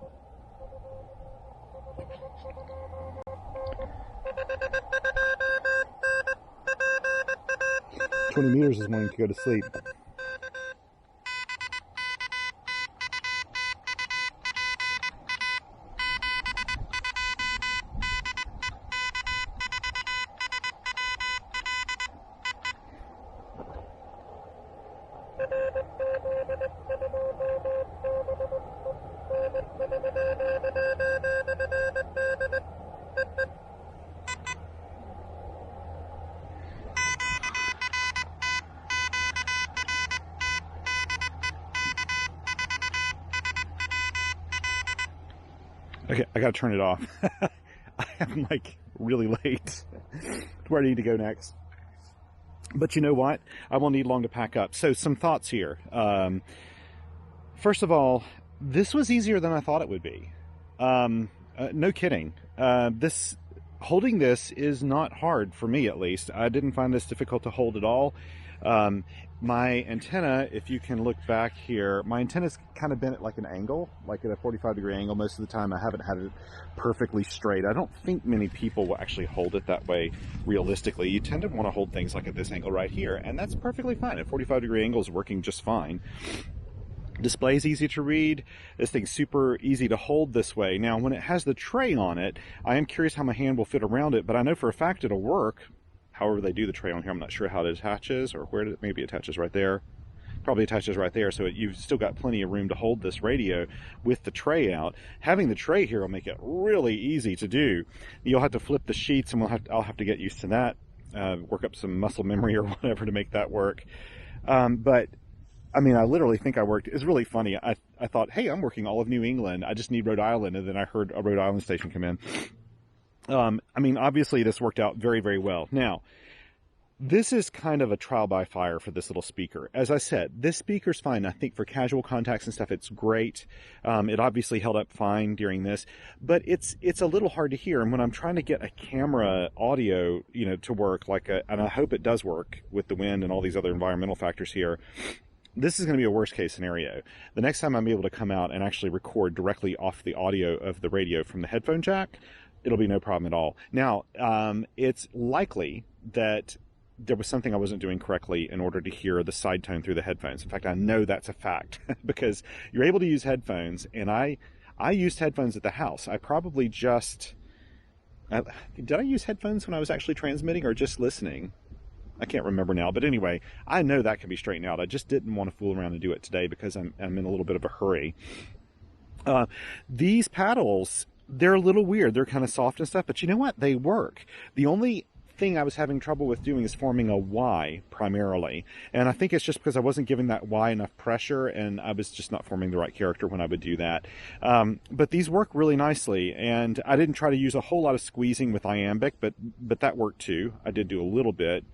20 meters is wanting to go to sleep. Okay, I gotta turn it off. I'm like really late to where I need to go next. But you know what? I won't need long to pack up. So some thoughts here. First of all, this was easier than I thought it would be. No kidding. Holding this is not hard for me, at least. I didn't find this difficult to hold at all. My antenna, if you can look back here, my antenna's kind of been at like an angle, like at a 45-degree angle most of the time. I haven't had it perfectly straight. I don't think many people will actually hold it that way realistically. You tend to want to hold things like at this angle right here, and that's perfectly fine. A 45-degree angle is working just fine. Display's easy to read. This thing's super easy to hold this way. Now, when it has the tray on it, I am curious how my hand will fit around it, but I know for a fact it'll work. However they do the tray on here, I'm not sure how it attaches or where it maybe attaches right there. Probably attaches right there, so you've still got plenty of room to hold this radio with the tray out. Having the tray here will make it really easy to do. You'll have to flip the sheets, and I'll have to get used to that, work up some muscle memory or whatever to make that work. But I mean, I literally think I worked. It's really funny. I thought, hey, I'm working all of New England. I just need Rhode Island, and then I heard a Rhode Island station come in. I mean, obviously this worked out very, very well. Now, this is kind of a trial by fire for this little speaker. As I said, this speaker's fine. I think for casual contacts and stuff, it's great. It obviously held up fine during this, but it's a little hard to hear. And when I'm trying to get a camera audio, to work, and I hope it does work with the wind and all these other environmental factors here, this is going to be a worst case scenario. The next time I'm able to come out and actually record directly off the audio of the radio from the headphone jack, it'll be no problem at all. Now, it's likely that there was something I wasn't doing correctly in order to hear the side tone through the headphones. In fact, I know that's a fact because you're able to use headphones, and I used headphones at the house. I probably just... did I use headphones when I was actually transmitting or just listening? I can't remember now, but anyway, I know that can be straightened out. I just didn't want to fool around and do it today because I'm in a little bit of a hurry. These paddles, they're a little weird. They're kind of soft and stuff, but you know what? They work. The only thing I was having trouble with doing is forming a Y primarily, and I think it's just because I wasn't giving that Y enough pressure, and I was just not forming the right character when I would do that. But these work really nicely, and I didn't try to use a whole lot of squeezing with iambic, but that worked too. I did do a little bit.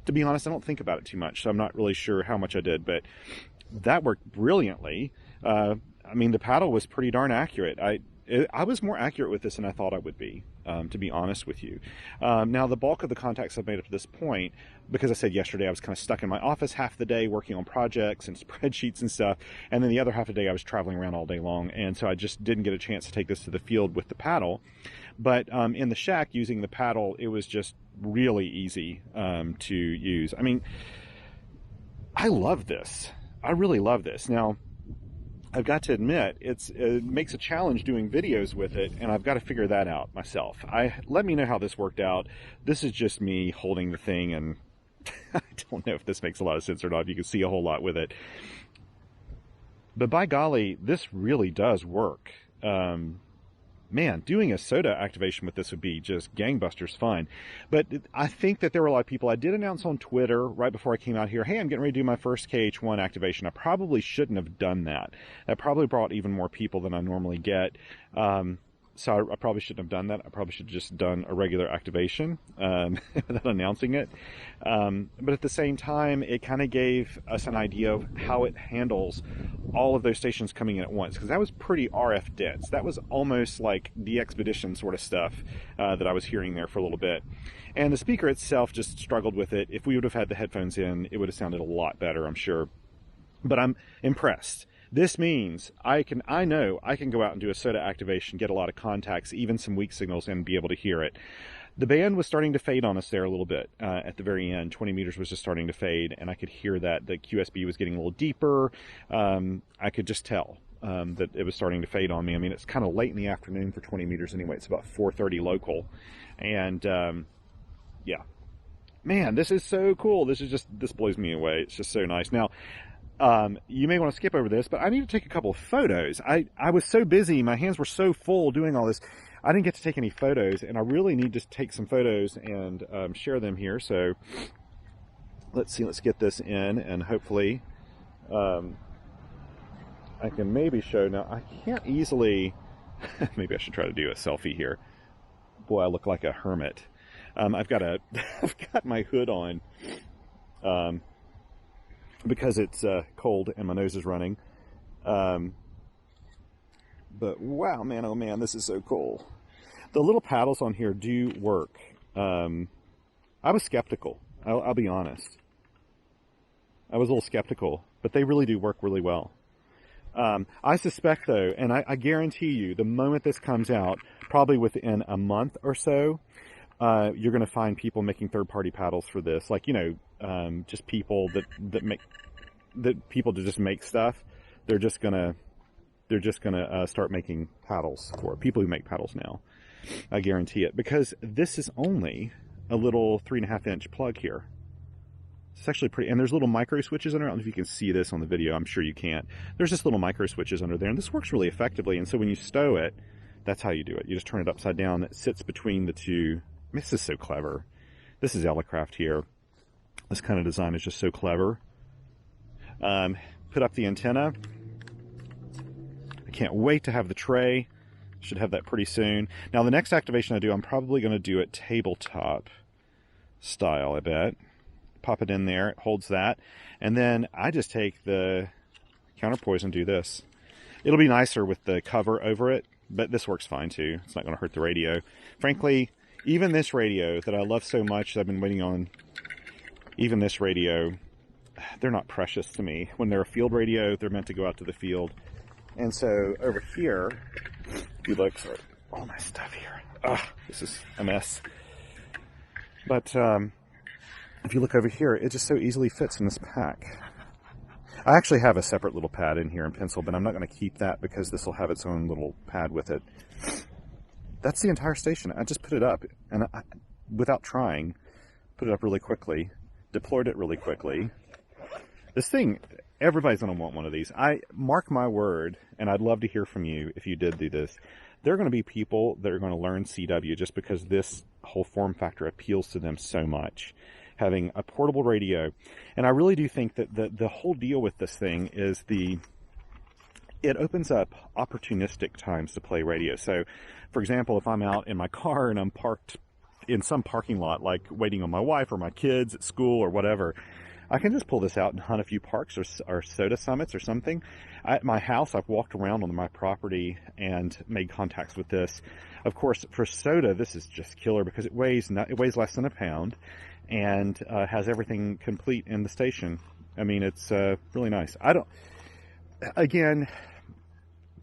To be honest, I don't think about it too much, so I'm not really sure how much I did, but that worked brilliantly. I mean, the paddle was pretty darn accurate. I was more accurate with this than I thought I would be, to be honest with you. Now, the bulk of the contacts I've made up to this point, because I said yesterday I was kind of stuck in my office half the day working on projects and spreadsheets and stuff, and then the other half of the day I was traveling around all day long, and so I just didn't get a chance to take this to the field with the paddle. But in the shack, using the paddle, it was just really easy to use. I mean, I love this. I really love this. Now, I've got to admit, it makes a challenge doing videos with it, and I've got to figure that out myself. Let me know how this worked out. This is just me holding the thing, and I don't know if this makes a lot of sense or not. You can see a whole lot with it. But by golly, this really does work. Man, doing a SOTA activation with this would be just gangbusters fun. But I think that there were a lot of people. I did announce on Twitter right before I came out here, hey, I'm getting ready to do my first KH1 activation. I probably shouldn't have done that. That probably brought even more people than I normally get. So I probably shouldn't have done that. I probably should have just done a regular activation without announcing it. But at the same time, it kind of gave us an idea of how it handles all of those stations coming in at once, because that was pretty RF dense. That was almost like the Expedition sort of stuff that I was hearing there for a little bit. And the speaker itself just struggled with it. If we would have had the headphones in, it would have sounded a lot better, I'm sure. But I'm impressed. This means I know I can go out and do a SOTA activation, get a lot of contacts, even some weak signals, and be able to hear it. The band was starting to fade on us there a little bit at the very end. 20 meters was just starting to fade, and I could hear that the QSB was getting a little deeper. I could just tell that it was starting to fade on me. I mean, it's kind of late in the afternoon for 20 meters anyway. It's about 4:30 local. And yeah, man, this is so cool. This blows me away. It's just so nice. Now, you may want to skip over this, but I need to take a couple of photos. I was so busy. My hands were so full doing all this. I didn't get to take any photos, and I really need to take some photos and share them here. So let's see, let's get this in, and hopefully I can maybe show. Now, I can't easily, maybe I should try to do a selfie here. Boy, I look like a hermit. I've got my hood on because it's cold and my nose is running. But wow, man, oh man, this is so cool. The little paddles on here do work. I was skeptical. I'll be honest. I was a little skeptical, but they really do work really well. I suspect, though, and I guarantee you, the moment this comes out, probably within a month or so, you're going to find people making third-party paddles for this. Like, you know, just people that just make stuff. They're just gonna start making paddles for it. People who make paddles now. I guarantee it, because this is only a little 3.5-inch plug here. It's actually pretty, and there's little micro switches under. I don't know if you can see this on the video. I'm sure you can't. There's just little micro switches under there, and this works really effectively. And so when you stow it, that's how you do it. You just turn it upside down. It sits between the two. I mean, this is so clever. This is Elecraft here. This kind of design is just so clever. Put up the antenna. I can't wait to have the tray. Should have that pretty soon. Now, the next activation I do, I'm probably going to do it tabletop style, I bet. Pop it in there, it holds that. And then I just take the counterpoise and do this. It'll be nicer with the cover over it, but this works fine too. It's not going to hurt the radio. Frankly, even this radio that I love so much, that I've been waiting on, even this radio, they're not precious to me. When they're a field radio, they're meant to go out to the field. And so over here, if you look, sorry, all my stuff here. This is a mess. But if you look over here, it just so easily fits in this pack. I actually have a separate little pad in here in pencil, but I'm not going to keep that because this will have its own little pad with it. That's the entire station. I just put it up, and without trying, put it up really quickly, deployed it really quickly. This thing, everybody's going to want one of these. I mark my word, and I'd love to hear from you if you did do this. There are going to be people that are going to learn CW just because this whole form factor appeals to them so much. Having a portable radio. And I really do think that the whole deal with this thing is it opens up opportunistic times to play radio. So, for example, if I'm out in my car and I'm parked in some parking lot, like waiting on my wife or my kids at school or whatever, I can just pull this out and hunt a few parks or SOTA summits or something. At my house, I've walked around on my property and made contacts with this. Of course, for SOTA, this is just killer because it weighs less than a pound and has everything complete in the station. I mean, it's really nice. Again,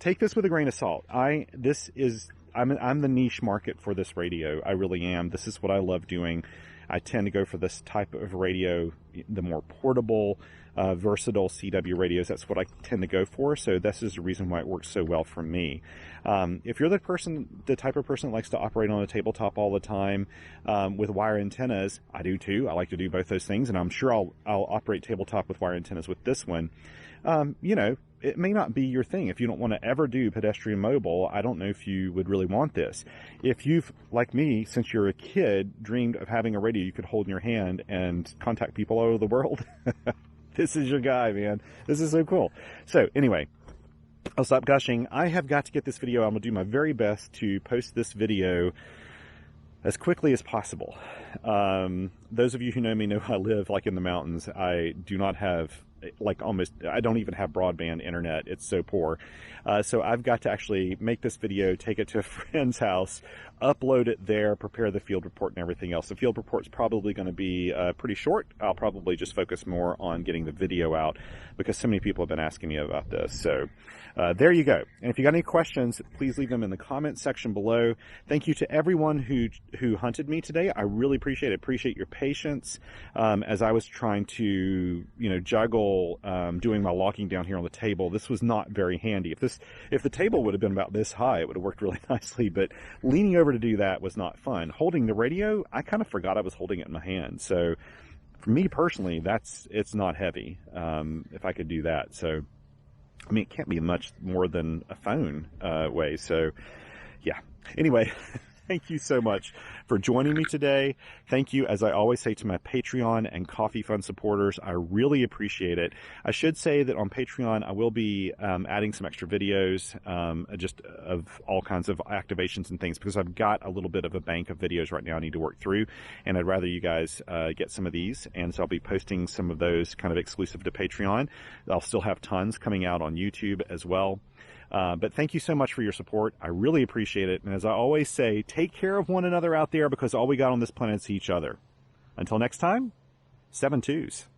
take this with a grain of salt. I'm the niche market for this radio. I really am. This is what I love doing. I tend to go for this type of radio, the more portable, versatile CW radios. That's what I tend to go for. So this is the reason why it works so well for me. If you're the type of person that likes to operate on a tabletop all the time with wire antennas, I do too. I like to do both those things, and I'm sure I'll operate tabletop with wire antennas with this one. You know, it may not be your thing. If you don't want to ever do pedestrian mobile, I don't know if you would really want this. If you've, like me, since you're a kid, dreamed of having a radio you could hold in your hand and contact people all over the world, this is your guy, man. This is so cool. So anyway, I'll stop gushing. I have got to get this video. I'm going to do my very best to post this video as quickly as possible. Those of you who know me know I live like in the mountains. I do not have I don't even have broadband internet. It's so poor. So I've got to actually make this video, take it to a friend's house, upload it there, prepare the field report and everything else. The field report's probably going to be pretty short. I'll probably just focus more on getting the video out because so many people have been asking me about this. So there you go. And if you got any questions, please leave them in the comment section below. Thank you to everyone who hunted me today. I really appreciate it. Appreciate your patience as I was trying to, juggle doing my locking down here on the table. This was not very handy. If the table would have been about this high, it would have worked really nicely, but leaning over to do that was not fun. Holding the radio, I kind of forgot I was holding it in my hand. So for me personally, it's not heavy if I could do that. So I mean, it can't be much more than a phone weighs. So yeah, anyway, thank you so much for joining me today. Thank you, as I always say, to my Patreon and Coffee Fund supporters. I really appreciate it. I should say that on Patreon, I will be adding some extra videos just of all kinds of activations and things, because I've got a little bit of a bank of videos right now I need to work through, and I'd rather you guys get some of these. And so I'll be posting some of those kind of exclusive to Patreon. I'll still have tons coming out on YouTube as well. But thank you so much for your support. I really appreciate it. And as I always say, take care of one another out there, because all we got on this planet is each other. Until next time, 7 twos.